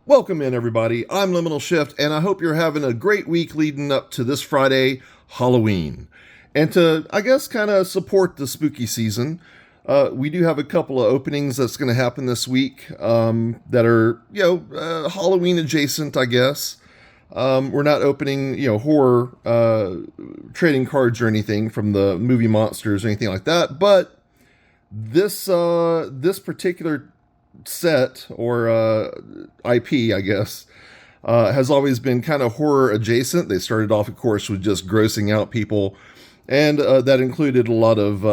Welcome in, everybody. I'm Liminal Shift, and I hope you're having a great week leading up to this Friday, Halloween. And to, I guess, kind of support the spooky season, we do have a couple of openings that's going to happen this week that are, Halloween adjacent, I guess. We're not opening, horror trading cards or anything from the movie Monsters or anything like that, but this particular set or IP, I guess, has always been kind of horror adjacent. They started off, of course, with just grossing out people, and that included a lot of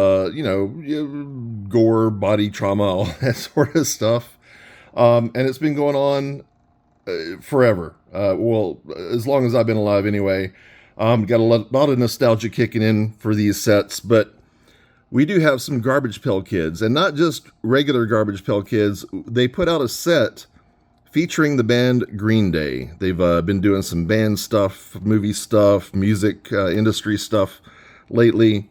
gore, body trauma, all that sort of stuff. And it's been going on forever. Well, as long as I've been alive, anyway. Got a lot of nostalgia kicking in for these sets, but we do have some Garbage Pail Kids, and not just regular Garbage Pail Kids. They put out a set featuring the band Green Day. They've been doing some band stuff, movie stuff, music industry stuff lately.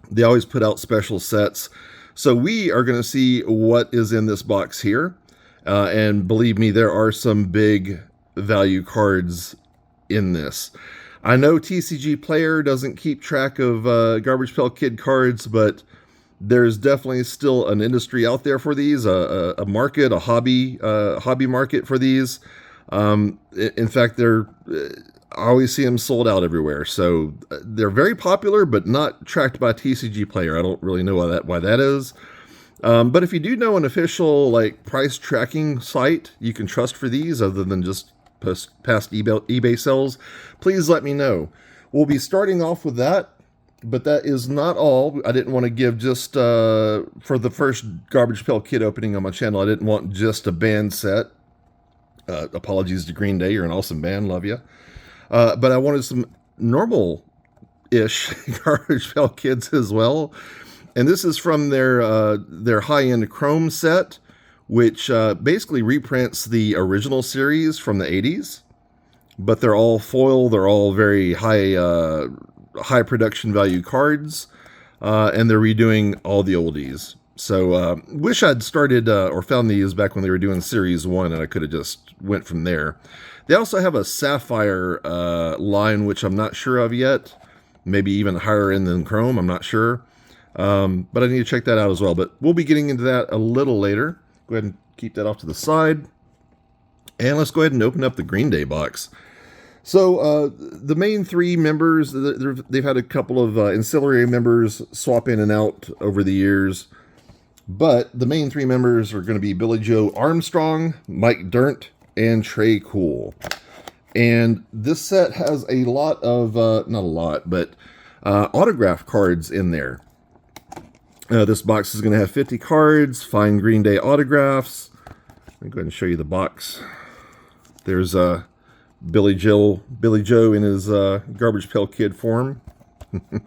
They always put out special sets. So we are going to see what is in this box here. And believe me, there are some big value cards in this. I know TCG Player doesn't keep track of Garbage Pail Kid cards, but there's definitely still an industry out there for these, a market, a hobby market for these. In fact, I always see them sold out everywhere. So they're very popular, but not tracked by TCG Player. I don't really know why that is. But if you do know an official price tracking site you can trust for these, other than just past eBay sales, please let me know. We'll be starting off with that, but that is not all. I didn't want to give just for the first Garbage Pail Kid opening on my channel, I didn't want just a band set. Apologies to Green Day, you're an awesome band, love you. But I wanted some normal-ish Garbage Pail Kids as well. And this is from their high-end Chrome set, which basically reprints the original series from the 80s. But they're all foil, they're all very high production value cards, and they're redoing all the oldies. So wish I'd started or found these back when they were doing Series 1, and I could have just went from there. They also have a Sapphire line, which I'm not sure of yet. Maybe even higher end than Chrome, I'm not sure. But I need to check that out as well. But we'll be getting into that a little later. Go ahead and keep that off to the side. And let's go ahead and open up the Green Day box. So the main three members, they've had a couple of ancillary members swap in and out over the years. But the main three members are going to be Billy Joe Armstrong, Mike Dirnt, and Trey Cool. And this set has a lot of, not a lot, but autograph cards in there. This box is going to have 50 cards, fine Green Day autographs. Let me go ahead and show you the box. There's Billy Joe in his Garbage Pail Kid form. And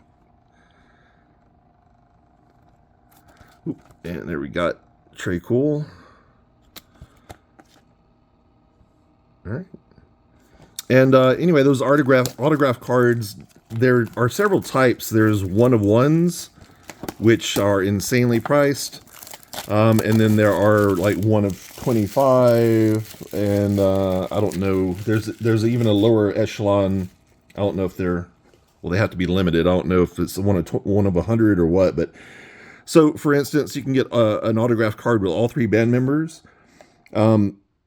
there we got Trey Cool. All right. And anyway, those autograph cards, there are several types. There's one of ones, which are insanely priced. And then there are one of 25, and I don't know. There's even a lower echelon. I don't know if they have to be limited. I don't know if it's one of 100 or what. But so, for instance, you can get an autograph card with all three band members.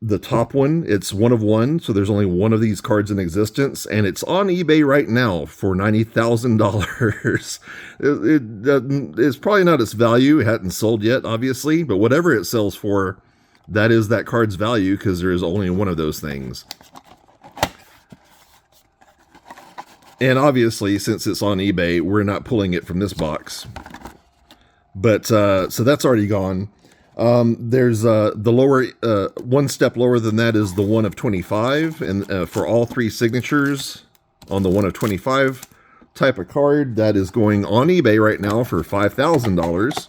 The top one, it's one of one, so there's only one of these cards in existence, and it's on eBay right now for $90,000. It's probably not its value. It hadn't sold yet, obviously, but whatever it sells for, that is that card's value, because there is only one of those things. And obviously, since it's on eBay, we're not pulling it from this box. But, so that's already gone. There's the lower, one step lower than that is the one of 25, and for all three signatures on the one of 25 type of card, that is going on eBay right now for $5,000.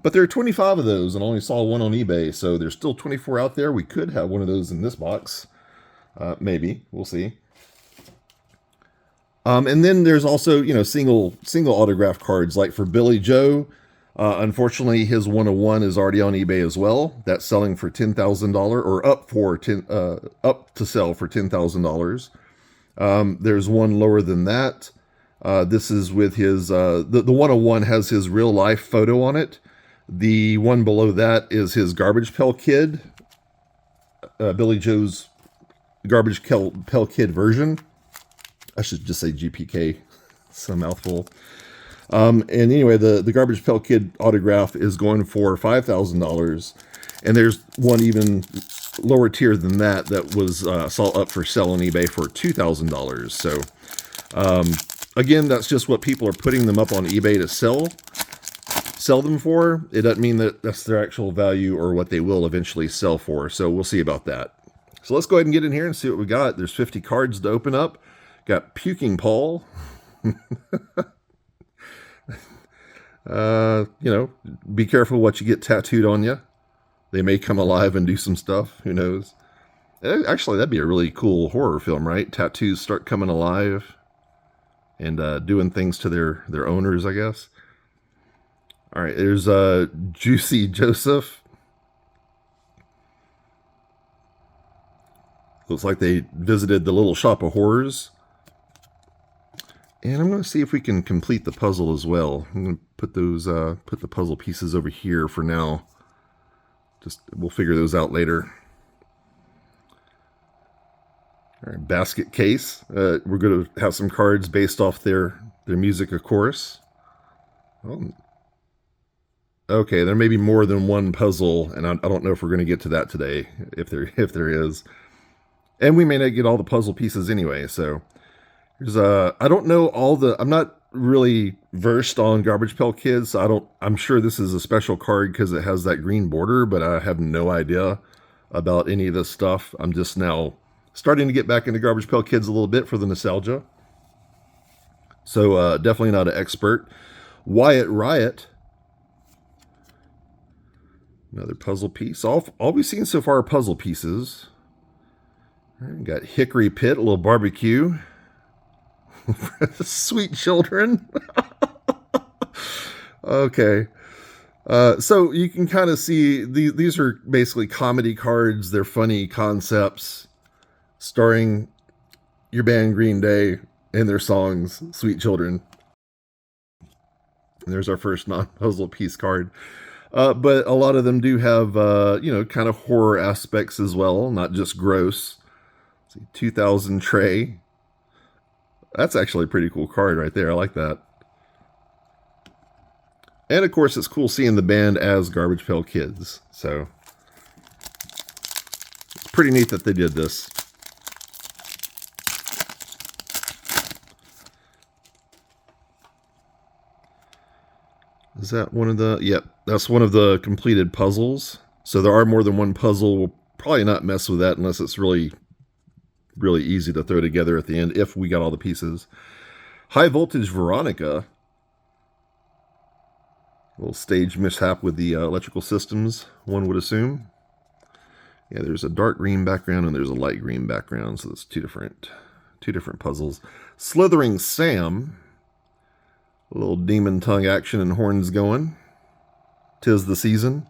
But there are 25 of those, and I only saw one on eBay, so there's still 24 out there. We could have one of those in this box. Maybe. We'll see. And then there's also, single autograph cards, like for Billy Joe. Unfortunately, his 101 is already on eBay as well. That's selling for $10,000, or up to sell for $10,000. There's one lower than that. This is with his the 101 has his real life photo on it. The one below that is his Garbage Pail Kid, Billy Joe's Garbage Pail Kid version. I should just say GPK. It's a mouthful. And anyway, the Garbage Pail Kid autograph is going for $5,000, and there's one even lower tier than that was saw up for sale on eBay for $2,000. So again, that's just what people are putting them up on eBay to sell them for. It doesn't mean that that's their actual value or what they will eventually sell for. So we'll see about that. So let's go ahead and get in here and see what we got. There's 50 cards to open up. Got Puking Paul. Be careful what you get tattooed on you. They may come alive and do some stuff. Who knows? Actually, that'd be a really cool horror film, right? Tattoos start coming alive and doing things to their owners, I guess. All right, there's Juicy Joseph. Looks like they visited the Little Shop of Horrors. And I'm going to see if we can complete the puzzle as well. I'm going to put the puzzle pieces over here for now. We'll figure those out later. All right, basket case. We're going to have some cards based off their music, of course. Oh. Okay, there may be more than one puzzle, and I don't know if we're going to get to that today, if there is. And we may not get all the puzzle pieces anyway, so there's I don't know I'm not really versed on Garbage Pail Kids, so I'm sure this is a special card because it has that green border, but I have no idea about any of this stuff. I'm just now starting to get back into Garbage Pail Kids a little bit for the nostalgia. So definitely not an expert. Wyatt Riot. Another puzzle piece. All we've seen so far are puzzle pieces. All right, got Hickory Pit, a little barbecue. Sweet children. Okay. So you can kind of see these are basically comedy cards. They're funny concepts starring your band Green Day and their songs, Sweet Children. And there's our first non-puzzle piece card. But a lot of them do have, kind of horror aspects as well, not just gross. Let's see, 2000 Tray. That's actually a pretty cool card right there. I like that. And of course, it's cool seeing the band as Garbage Pail Kids. So it's pretty neat that they did this. Is that one of the... Yep, that's one of the completed puzzles. So there are more than one puzzle. We'll probably not mess with that unless it's really easy to throw together at the end if we got all the pieces. High Voltage Veronica. A little stage mishap with the electrical systems, one would assume. Yeah, there's a dark green background and there's a light green background, so that's two different puzzles. Slithering Sam. A little demon tongue action and horns going. 'Tis the season.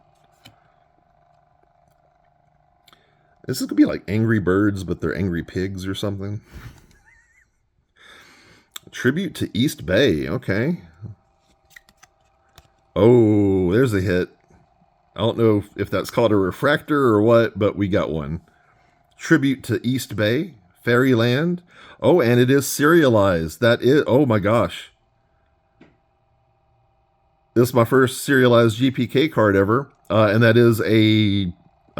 This is going to be like Angry Birds, but they're Angry Pigs or something. Tribute to East Bay. Okay. Oh, there's a hit. I don't know if that's called a refractor or what, but we got one. Tribute to East Bay. Fairyland. Oh, and it is serialized. That is... Oh, my gosh. This is my first serialized GPK card ever. And that is I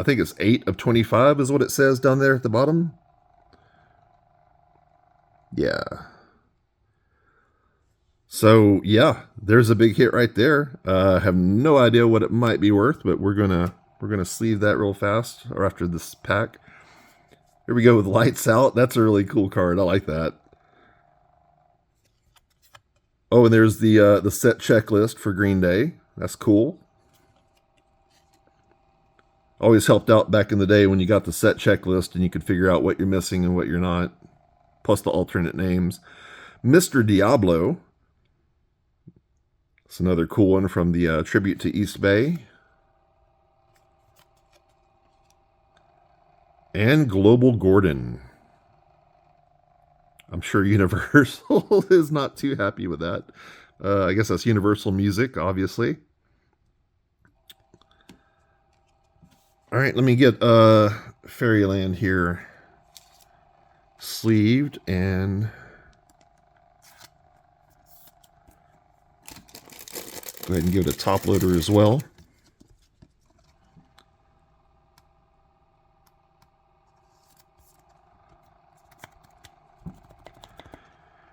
think it's 8 of 25 is what it says down there at the bottom. Yeah. So, yeah, there's a big hit right there. I have no idea what it might be worth, but we're gonna sleeve that real fast or after this pack. Here we go with Lights Out. That's a really cool card. I like that. Oh, and there's the set checklist for Green Day. That's cool. Always helped out back in the day when you got the set checklist and you could figure out what you're missing and what you're not. Plus the alternate names. Mr. Diablo. It's another cool one from the Tribute to East Bay. And Global Gordon. I'm sure Universal is not too happy with that. I guess that's Universal Music, obviously. All right, let me get Fairyland here sleeved and go ahead and give it a top loader as well.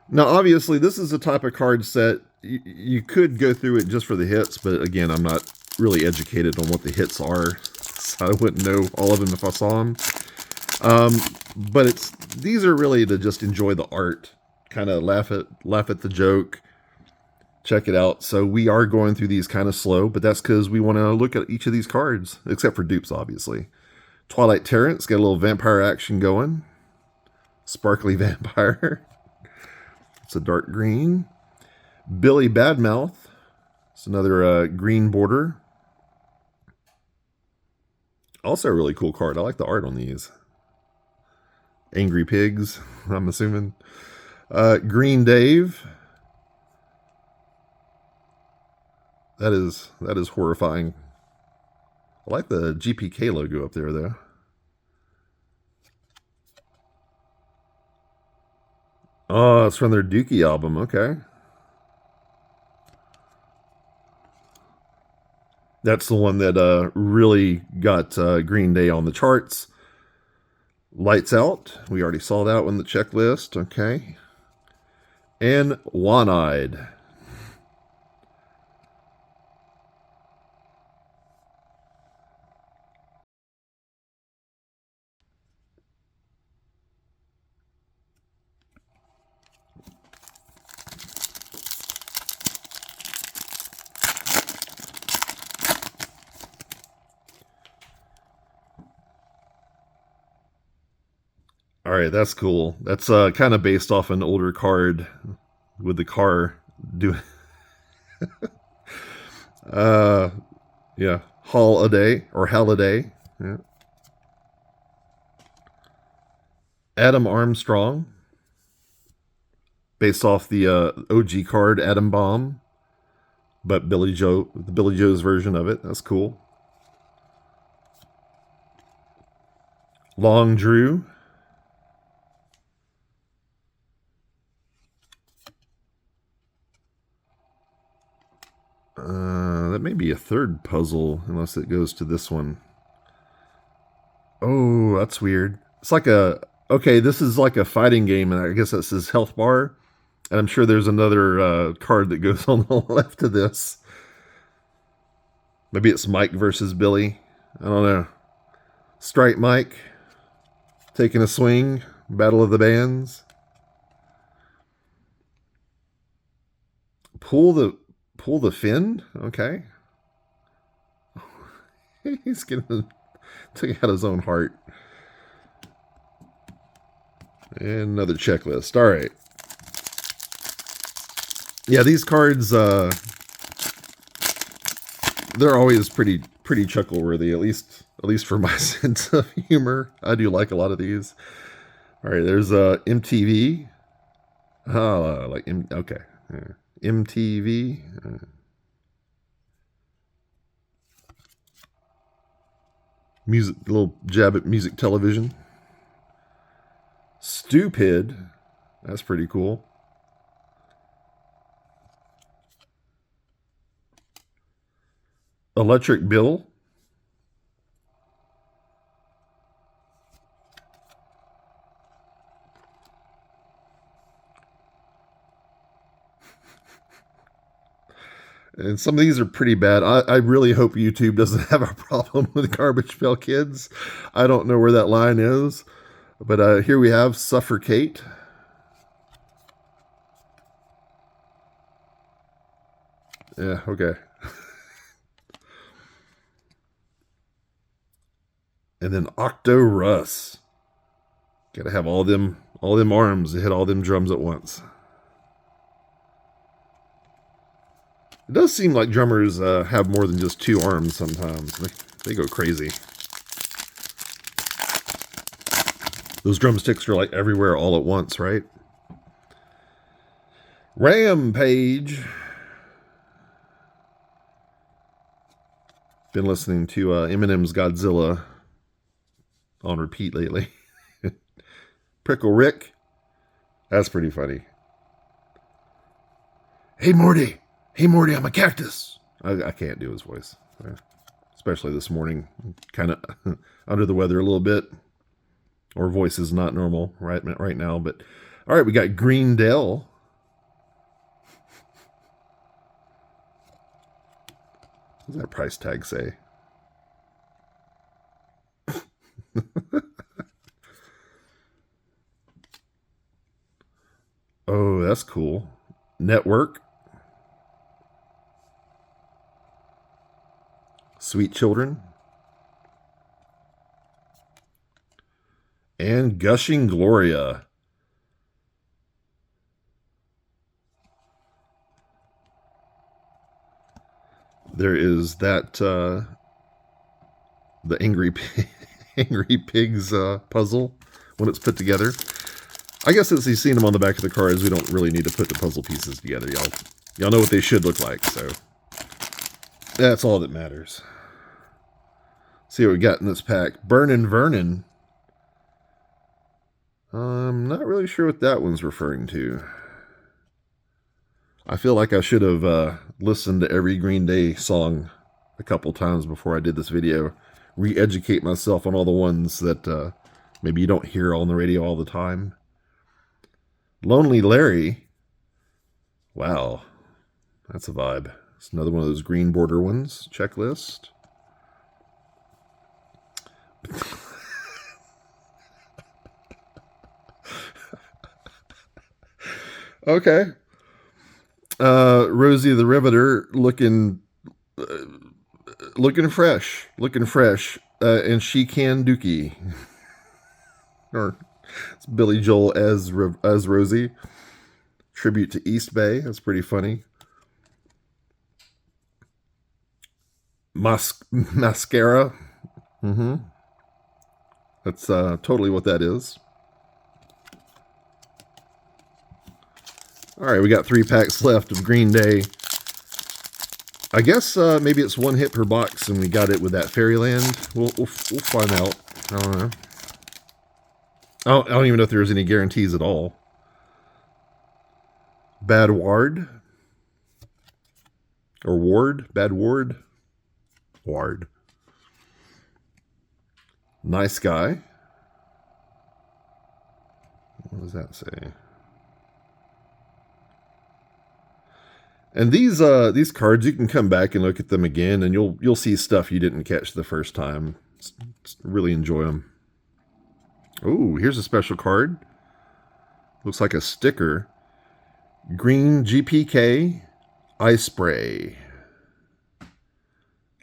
Now, obviously, this is a type of card set. You could go through it just for the hits, but again, I'm not really educated on what the hits are, so I wouldn't know all of them if I saw them. But these are really to just enjoy the art, kind of laugh at the joke, check it out. So we are going through these kind of slow, but that's because we want to look at each of these cards, except for dupes, obviously. Twilight Terrence, get a little vampire action going. Sparkly Vampire. It's a dark green. Billy Badmouth. It's another green border. Also a really cool card. I like the art on these. Angry Pigs, I'm assuming. Green Dave. That is horrifying. I like the GPK logo up there, though. Oh, it's from their Dookie album. Okay. That's the one that really got Green Day on the charts. Lights Out. We already saw that one, the checklist. Okay. And One-Eyed. All right, that's cool. That's kind of based off an older card with the car doing. Yeah, Holiday or Halliday. Yeah. Adam Armstrong, based off the OG card Atom Bomb, but Billy Joe's version of it. That's cool. Long Drew. That may be a third puzzle, unless it goes to this one. Oh, that's weird. It's like okay, this is like a fighting game, and I guess that says health bar. And I'm sure there's another card that goes on the left of this. Maybe it's Mike versus Billy. I don't know. Strike Mike. Taking a swing. Battle of the Bands. Pull the fin. Okay. He's gonna take out his own heart. And another checklist. All right. Yeah, these cards, they're always pretty chuckle worthy. At least for my sense of humor. I do like a lot of these. All right, there's MTV. Oh, okay. MTV. Music, little jab at music television. Stupid. That's pretty cool. Electric Bill. And some of these are pretty bad. I really hope YouTube doesn't have a problem with Garbage Pail Kids. I don't know where that line is. But here we have Suffocate. Yeah, okay. And then Octo Russ. Gotta have all them arms to hit all them drums at once. It does seem like drummers have more than just two arms sometimes. They go crazy. Those drumsticks are like everywhere all at once, right? Rampage. Been listening to Eminem's Godzilla on repeat lately. Prickle Rick. That's pretty funny. Hey, Morty. Hey, Morty, I'm a cactus. I can't do his voice. Especially this morning. Kind of under the weather a little bit. Or voice is not normal right now. But all right, we got Greendale. What does that price tag say? Oh, that's cool. Network. Sweet Children. And Gushing Gloria. There is that the Angry Pigs puzzle when it's put together. I guess since you've seen them on the back of the cards, we don't really need to put the puzzle pieces together. Y'all know what they should look like, so that's all that matters. See what we got in this pack. Burnin' Vernon. I'm not really sure what that one's referring to. I feel like I should have listened to every Green Day song a couple times before I did this video. Re-educate myself on all the ones that maybe you don't hear on the radio all the time. Lonely Larry. Wow. That's a vibe. It's another one of those green border ones. Checklist. Okay. Rosie the Riveter looking fresh. And she can dookie. Or it's Billy Joel as Rosie. Tribute to East Bay. That's pretty funny. Mascara. That's totally what that is. All right, we got 3 packs left of Green Day. I guess maybe it's 1 hit per box, and we got it with that Fairyland. We'll find out. I don't know. I don't even know if there's any guarantees at all. Bad Ward. Or Ward. Bad Ward. Ward. Nice Guy. What does that say? And these cards, you can come back and look at them again, and you'll see stuff you didn't catch the first time. Really enjoy them. Oh, here's a special card. Looks like a sticker. Green GPK Ice Spray.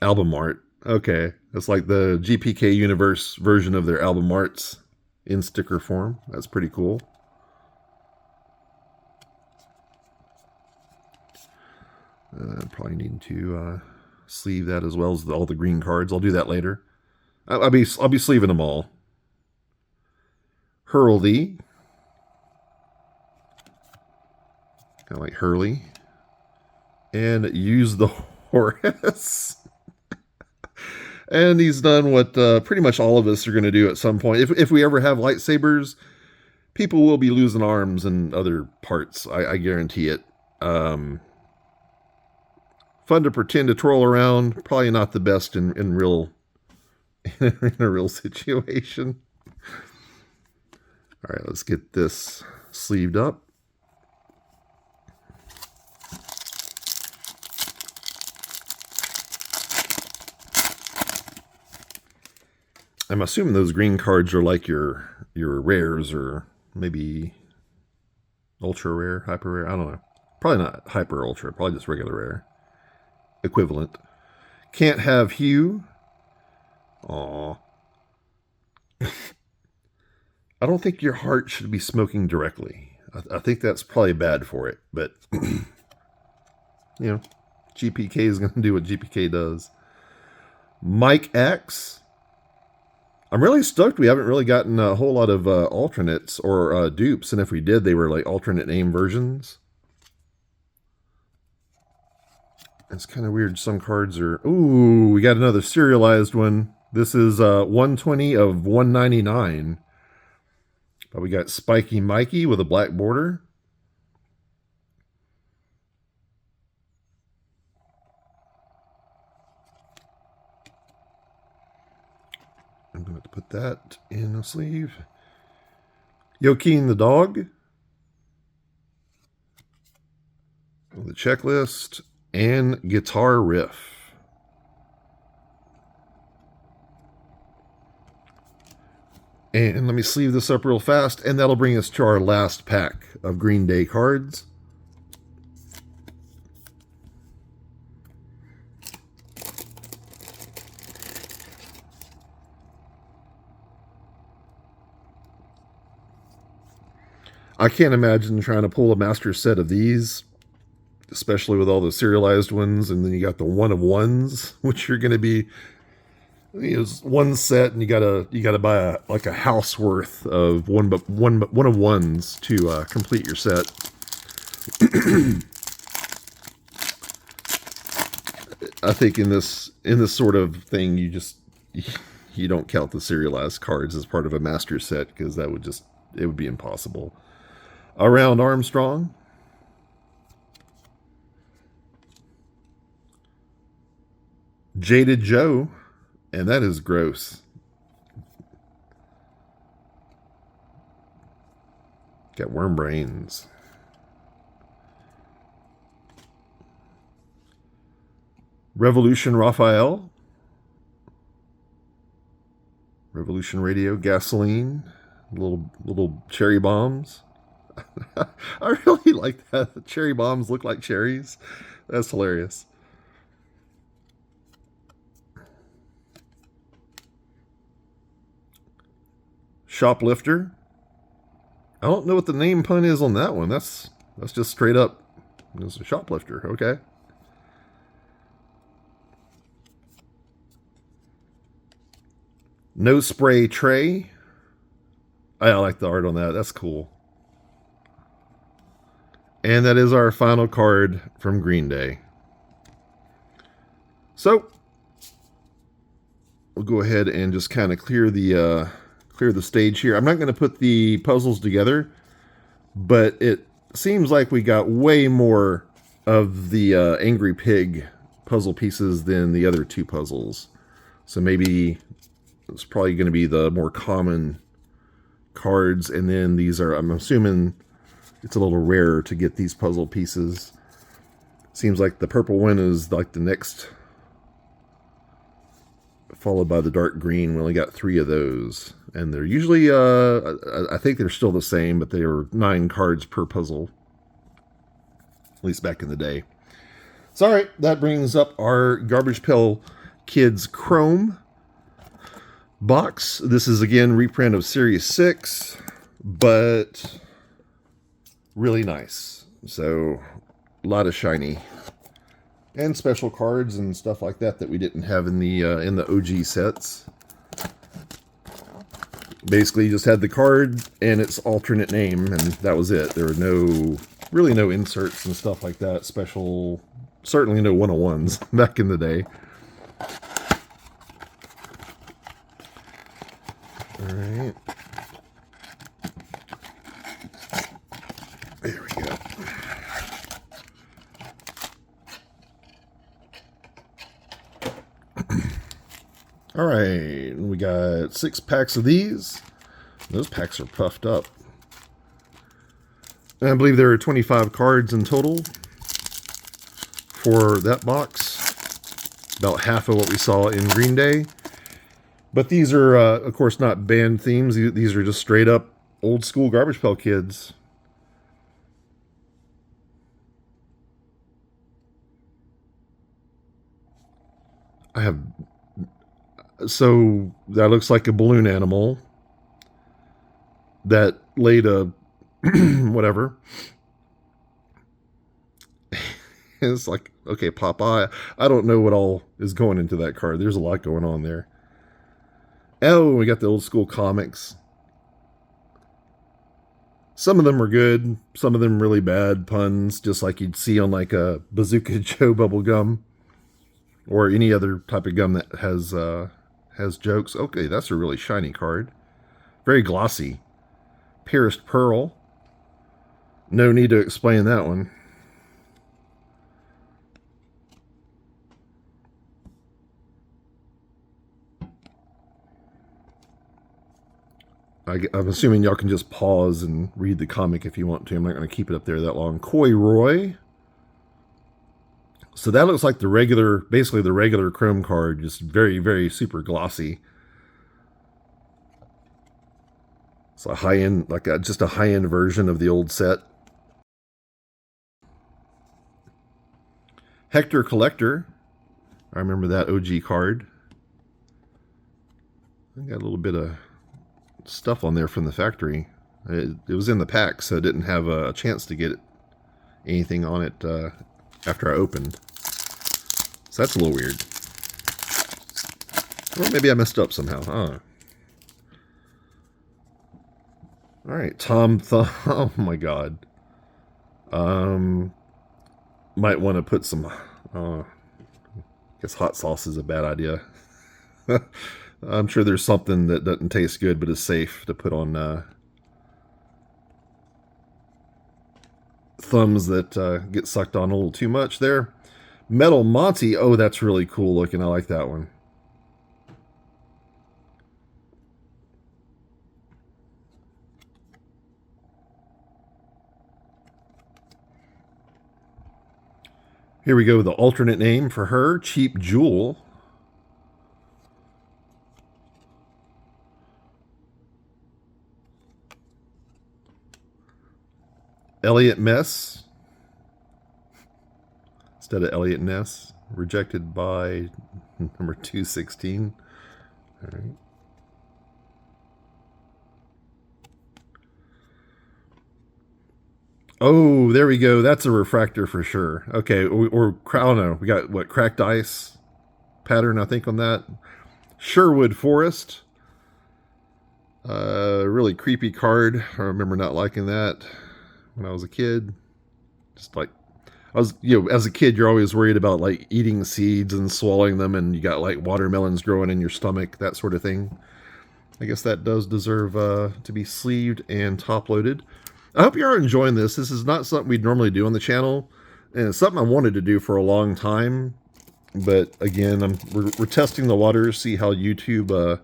Album art. Okay, that's like the GPK Universe version of their album arts in sticker form. That's pretty cool. Probably need to sleeve that as well as all the green cards. I'll do that later. I'll be sleeving them all. Hurley. Kind of like Hurley. And Use the Horus. And he's done what pretty much all of us are going to do at some point. If we ever have lightsabers, people will be losing arms and other parts. I guarantee it. Fun to pretend to twirl around. Probably not the best in real in a real situation. All right, let's get this sleeved up. I'm assuming those green cards are like your rares, or maybe ultra rare, hyper rare. I don't know. Probably not hyper ultra. Probably just regular rare. Equivalent. Can't Have Hugh. Aw. I don't think your heart should be smoking directly. I think that's probably bad for it, but you know, GPK is going to do what GPK does. Mike X. I'm really stoked we haven't really gotten a whole lot of alternates or dupes, and if we did, they were like alternate name versions. It's kind of weird. Some cards are... Ooh, we got another serialized one. This is 120 of 199. But we got Spiky Mikey with a black border. I'm going to put that in a sleeve. Yokeen the dog. The checklist. And guitar riff. And let me sleeve this up real fast, and that'll bring us to our last pack of Green Day cards. I can't imagine trying to pull a master set of these, especially with all the serialized ones, and then you got the one of ones, which you're going to be, one set, and you gotta buy a house worth of one of ones to complete your set. I think in this sort of thing, you don't count the serialized cards as part of a master set, because it would be impossible. Around Armstrong. Jaded Joe, and that is gross. Got worm brains. Revolution Raphael. Revolution Radio, gasoline, little cherry bombs. I really like that. The cherry bombs look like cherries. That's hilarious. Shoplifter. I don't know what the name pun is on that one. That's just straight up. It's a shoplifter. Okay. No spray tray. I like the art on that. That's cool. And that is our final card from Green Day. So we'll go ahead and just kind of clear the stage here. I'm not going to put the puzzles together, but it seems like we got way more of the Angry Pig puzzle pieces than the other two puzzles. So maybe it's probably going to be the more common cards, and then these are, I'm assuming it's a little rarer to get these puzzle pieces. Seems like the purple one is like the next, followed by the dark green. We only got 3 of those, and they're usually I think they're still the same, but they are 9 cards per puzzle, at least back in the day. So all right, that brings up our Garbage Pail Kids Chrome box. This is again reprint of Series 6, but really nice. So a lot of shiny and special cards and stuff like that we didn't have in the OG sets. Basically, you just had the card and its alternate name, and that was it. There were really no inserts and stuff like that. Special, certainly no 101s back in the day. All right. There we go. All right, we got 6 packs of these. Those packs are puffed up. And I believe there are 25 cards in total for that box. About half of what we saw in Green Day. But these are, of course, not band themes. These are just straight up old school Garbage Pail Kids. So that looks like a balloon animal that laid a whatever. It's like, okay, Popeye. I don't know what all is going into that card. There's a lot going on there. Oh, we got the old school comics. Some of them are good. Some of them really bad puns, just like you'd see on like a Bazooka Joe bubble gum or any other type of gum that has jokes. Okay, that's a really shiny card. Very glossy. Pierced Pearl. No need to explain that one. I'm assuming y'all can just pause and read the comic if you want to. I'm not going to keep it up there that long. Coy Roy. So that looks like the regular, basically the regular Chrome card, just very, very super glossy. It's a high-end, like just a high-end version of the old set. Hector Collector. I remember that OG card. I got a little bit of stuff on there from the factory. It was in the pack, so I didn't have a chance to get anything on it after I opened. So that's a little weird. Or maybe I messed up somehow. Huh? All right, Tom Thumb. Oh my God. Might want to put some. I guess hot sauce is a bad idea. I'm sure there's something that doesn't taste good but is safe to put on thumbs that get sucked on a little too much there. Metal Monty. Oh, that's really cool looking. I like that one. Here we go with the alternate name for her, Cheap Jewel. Elliot Mess. Instead of Elliot Ness. Rejected by number 216. All right. Oh, there we go. That's a refractor for sure. Okay, or I don't know. We got what, cracked ice pattern, I think, on that. Sherwood Forest. Really creepy card. I remember not liking that when I was a kid. Just like I was, as a kid, you're always worried about like eating seeds and swallowing them, and you got like watermelons growing in your stomach, that sort of thing. I guess that does deserve to be sleeved and top loaded. I hope you are enjoying this. This is not something we'd normally do on the channel, and it's something I wanted to do for a long time. But again, we're testing the waters, see how YouTube. I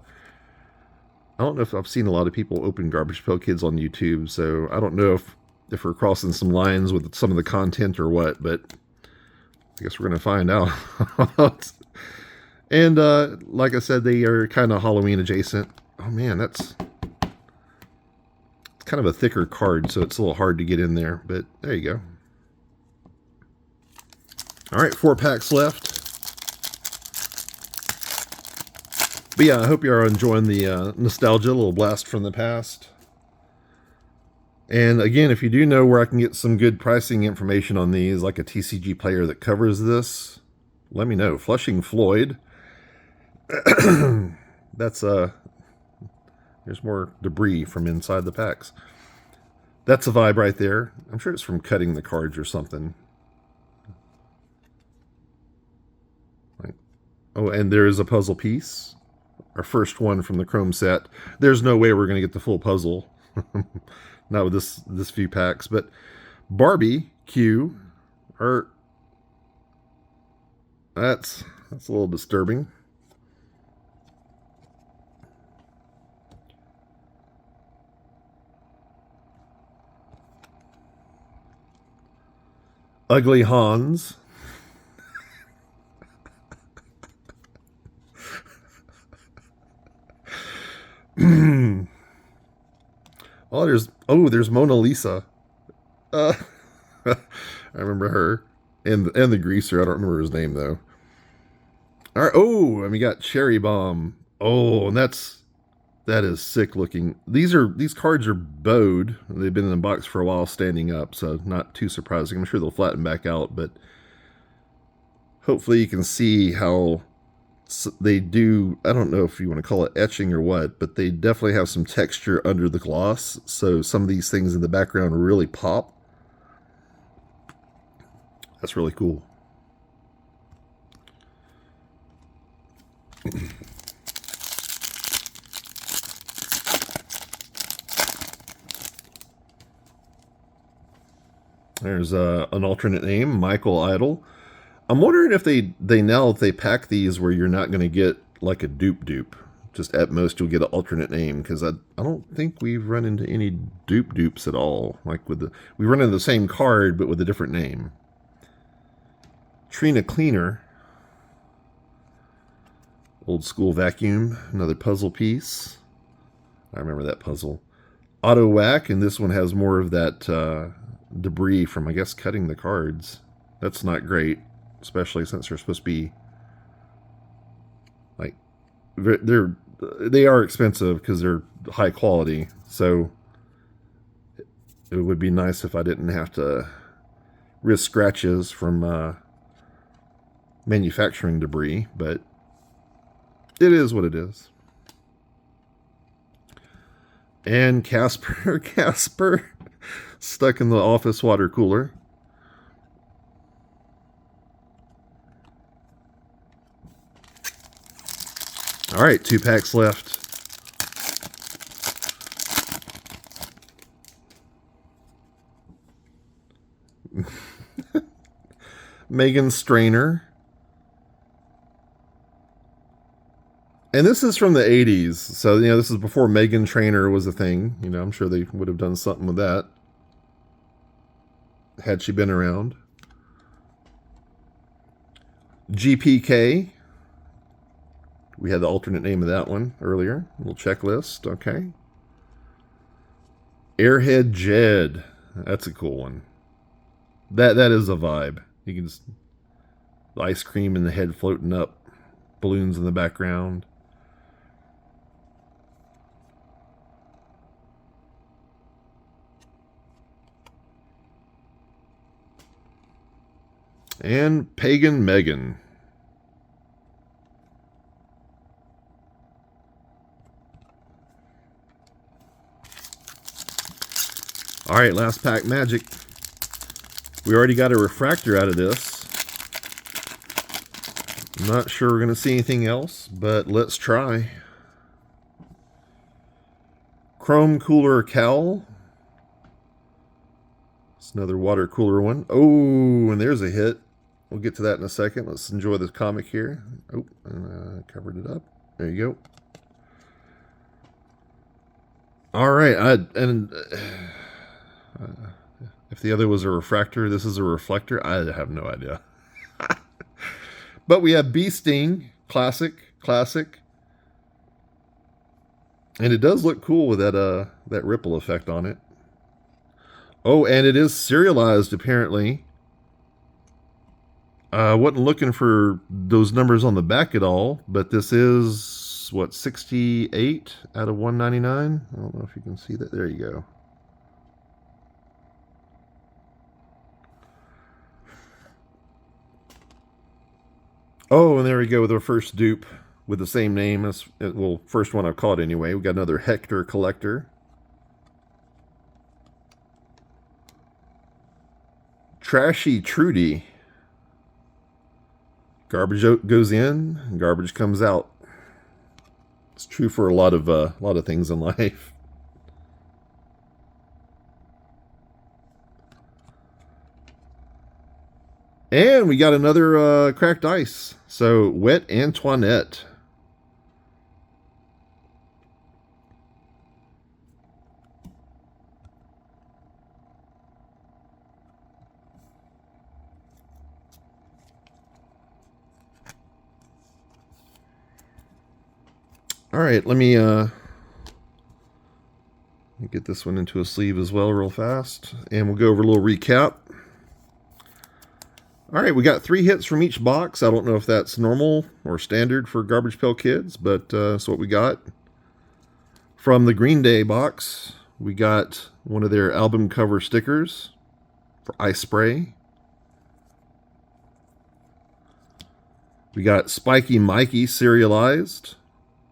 don't know if I've seen a lot of people open Garbage Pail Kids on YouTube, so I don't know if we're crossing some lines with some of the content or what. But I guess we're gonna find out. And like I said, they are kind of Halloween adjacent. Oh man, that's kind of a thicker card, so it's a little hard to get in there, but there you go. All right, 4 packs left. But yeah, I hope you are enjoying the nostalgia, a little blast from the past. And again, if you do know where I can get some good pricing information on these, like a TCG player that covers this, let me know. Flushing Floyd. That's there's more debris from inside the packs. That's a vibe right there. I'm sure it's from cutting the cards or something. Oh, and there is a puzzle piece. Our first one from the Chrome set. There's no way we're going to get the full puzzle. Not with this few packs. But Barbie Q. That's a little disturbing. Ugly Hans. There's Mona Lisa. I remember her. And the greaser. I don't remember his name though. All right. Oh, and we got Cherry Bomb. Oh, and that is sick looking. These cards are bowed. They've been in the box for a while standing up, so not too surprising. I'm sure they'll flatten back out, but hopefully you can see how they do. I don't know if you want to call it etching or what, but they definitely have some texture under the gloss. So some of these things in the background really pop. That's really cool. There's an alternate name, Michael Idle. I'm wondering if they now, if they pack these where you're not going to get like a dupe. Just at most you'll get an alternate name, because I don't think we've run into any dupes at all. Like we run into the same card but with a different name. Trina Cleaner. Old school vacuum. Another puzzle piece. I remember that puzzle. Auto whack, and this one has more of that debris from, I guess, cutting the cards. That's not great, especially since they're supposed to be like they are expensive because they're high quality. So it would be nice if I didn't have to risk scratches from manufacturing debris, but it is what it is. And Casper stuck in the office water cooler. All right, 2 packs left. Megan Strainer. And this is from the 80s. So, this is before Megan Trainor was a thing. I'm sure they would have done something with that had she been around. GPK. We had the alternate name of that one earlier. A little checklist. Okay. Airhead Jed. That's a cool one. That is a vibe. You can just ice cream in the head floating up, balloons in the background. And Pagan Megan. All right, last pack magic. We already got a refractor out of this. I'm not sure we're going to see anything else, but let's try. Chrome Cooler Cowl. It's another water cooler one. Oh, and there's a hit. We'll get to that in a second. Let's enjoy this comic here. Oh, and I covered it up. There you go. All right, if the other was a refractor, this is a reflector. I have no idea. But we have Bee Sting, classic, and it does look cool with that ripple effect on it. Oh, and it is serialized apparently. I wasn't looking for those numbers on the back at all, but this is, what, 68 out of 199? I don't know if you can see that. There you go. Oh, and there we go with our first dupe with the same name as, well, first one I've caught anyway. We got another Hector Collector. Trashy Trudy. Garbage goes in, and garbage comes out. It's true for a lot of things in life. And we got another cracked ice. So, Wet Antoinette. All right, let me get this one into a sleeve as well real fast. And we'll go over a little recap. All right, we got 3 hits from each box. I don't know if that's normal or standard for Garbage Pail Kids, but that's what we got. From the Green Day box, we got one of their album cover stickers for Ice Spray. We got Spiky Mikey serialized,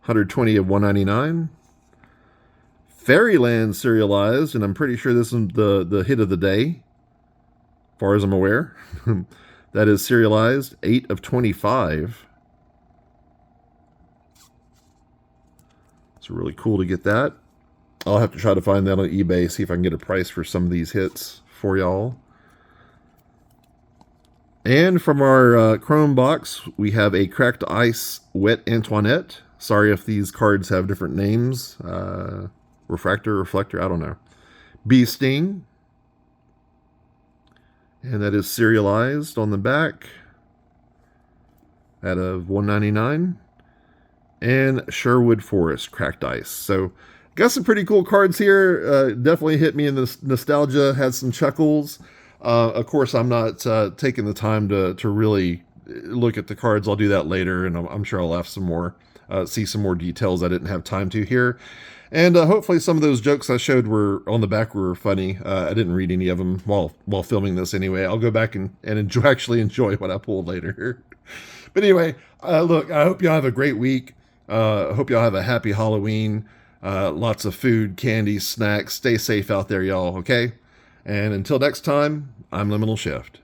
120 of 199. Fairyland serialized, and I'm pretty sure this is the hit of the day, as far as I'm aware. That is serialized, 8 of 25. It's really cool to get that. I'll have to try to find that on eBay, see if I can get a price for some of these hits for y'all. And from our Chrome box, we have a Cracked Ice Wet Antoinette. Sorry if these cards have different names. Refractor, Reflector, I don't know. Bee Sting. And that is serialized on the back out of 199. And Sherwood Forest Cracked Ice. So got some pretty cool cards here. Definitely hit me in the nostalgia, had some chuckles. Of course, I'm not taking the time to really look at the cards. I'll do that later, and I'm sure I'll have some more, see some more details I didn't have time to here. And hopefully some of those jokes I showed were on the back were funny. I didn't read any of them while filming this anyway. I'll go back and actually enjoy what I pulled later. But anyway, look, I hope y'all have a great week. I hope y'all have a happy Halloween. Lots of food, candy, snacks. Stay safe out there, y'all, okay? And until next time, I'm Liminal Shift.